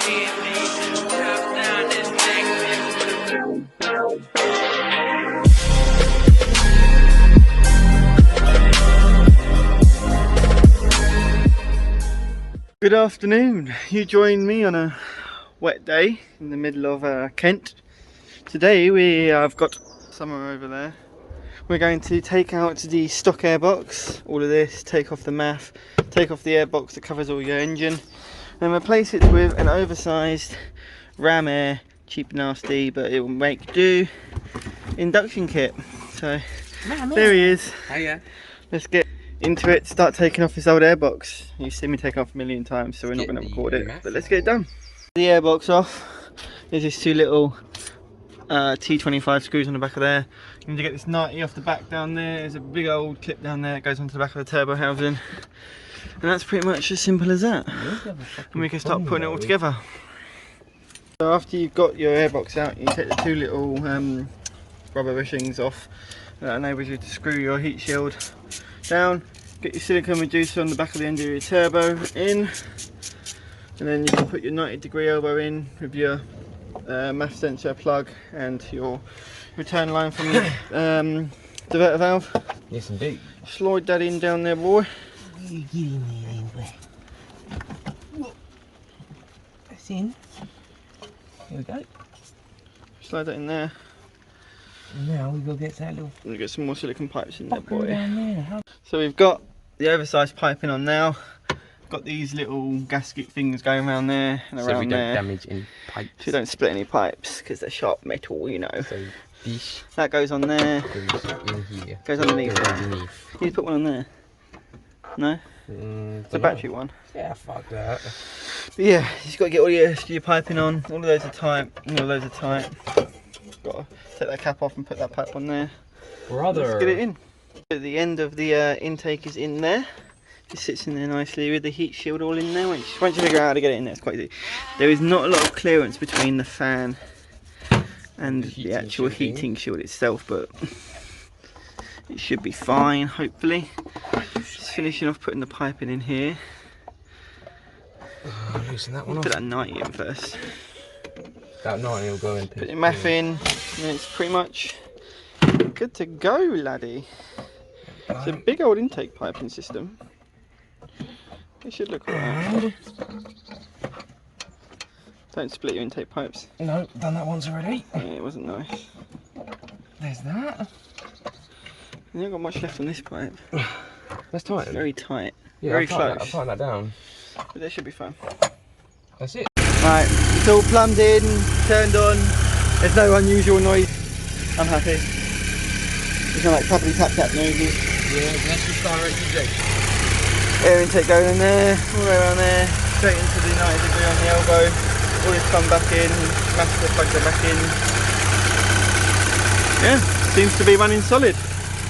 Good afternoon. You joined me on a wet day in the middle of Kent. Today we have got somewhere over there. We're going to take out the stock airbox, all of this, take off the MAF, take off the airbox that covers all your engine, and replace it with an oversized Ramair, cheap nasty, but it will make do induction kit. So there he is. Hiya. Let's get into it, start taking off this old airbox. You've seen me take off a million times, so we're not going to record it, but let's get it done. The airbox off. There's just two little T25 screws on the back of there. You need to get this 90 off the back down there. There's a big old clip down there that goes onto the back of the turbo housing, and that's pretty much as simple as that. And we can start putting it all together. So after you've got your airbox out, you take the two little rubber bushings off. That enables you to screw your heat shield down, get your silicone reducer on the back of the end of your turbo in, and then you can put your 90-degree elbow in with your MAF sensor plug and your return line from the diverter valve. Yes indeed. Slide that in down there, boy. You get in there then, that's in. Here we go. Slide that in there. Now we go get that little. We'll get some more silicone pipes in there, boy. Down there. So we've got the oversized piping on now. Got these little gasket things going around there and around so we don't there. damage any pipes. So we don't split any pipes because they're sharp metal, you know. So this that goes on there. goes in here. Goes underneath Goes there. underneath. You need to put one on there. No? It's a battery one. Yeah, fuck that. But yeah, you just got to get all your piping on. All of those are tight. All of those are tight. Got to take that cap off and put that pipe on there. Brother. Let's get it in. The end of the intake is in there. Just sits in there nicely with the heat shield all in there. Once you figure out how to get it in there, it's quite easy. There is not a lot of clearance between the fan and the actual heating shield itself, but it should be fine, hopefully. Just finishing off putting the piping in here. Loosen that one off. Put that 90 in first. That 90 will go in. Put your MAF in, and it's pretty much good to go, laddie. It's a big old intake piping system. It should look alright. Don't split your intake pipes. No, done that once already. Yeah, it wasn't nice. There's that. You haven't got much left on this pipe. That's tight. It's very tight. Yeah, very close. I'll tighten that down. But that should be fine. That's it. Right, it's all plumbed in, turned on. There's no unusual noise. I'm happy. There's no like properly tap noises. Yeah, that's just direct injection. Air intake going in there, all the way around there, straight into the 90-degree on the elbow. All this come back in, smash the plugs are back in. Yeah, seems to be running solid.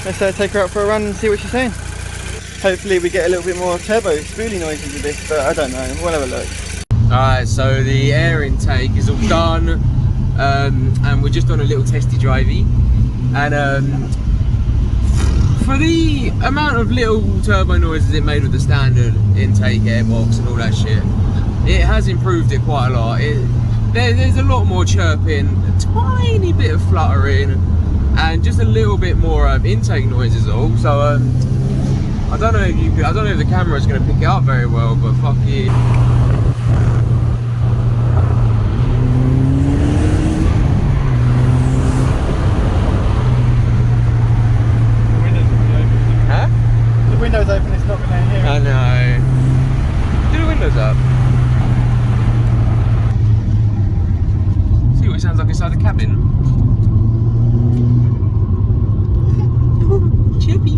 Let's take her out for a run and see what she's saying. Hopefully we get a little bit more turbo spoolie noises with this, but I don't know, we'll have a look. Alright, so the air intake is all done, and we're just on a little testy drivey. And for the amount of little turbo noises it made with the standard intake airbox and all that shit, it has improved it quite a lot. There's a lot more chirping, a tiny bit of fluttering, and just a little bit more intake noises all. So I don't know if the camera is going to pick it up very well, but fuck it. Windows open, it's not going to hear it. I know. Do the windows up. See what it sounds like inside the cabin. Chippy.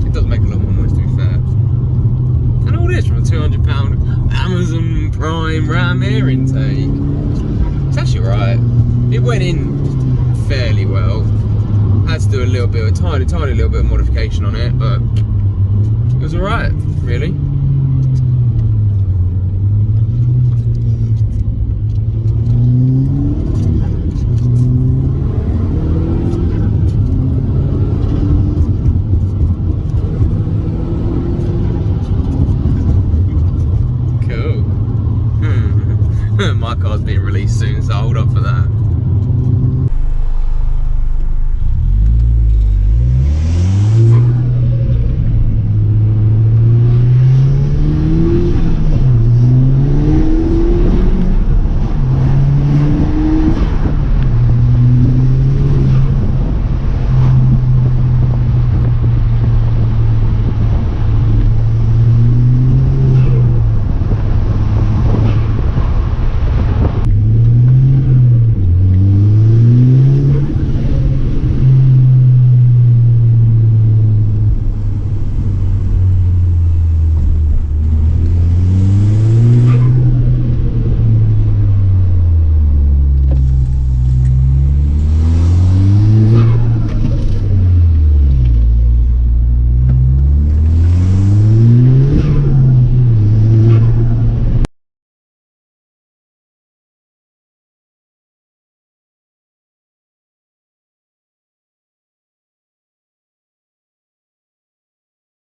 It does make a lot more noise, to be fair. And all this from a £200 Amazon Prime Ramair intake. It's actually right. It went in fairly well. Had to do a tiny little bit of modification on it, but it was alright, really. my car's being released soon, so hold up for that.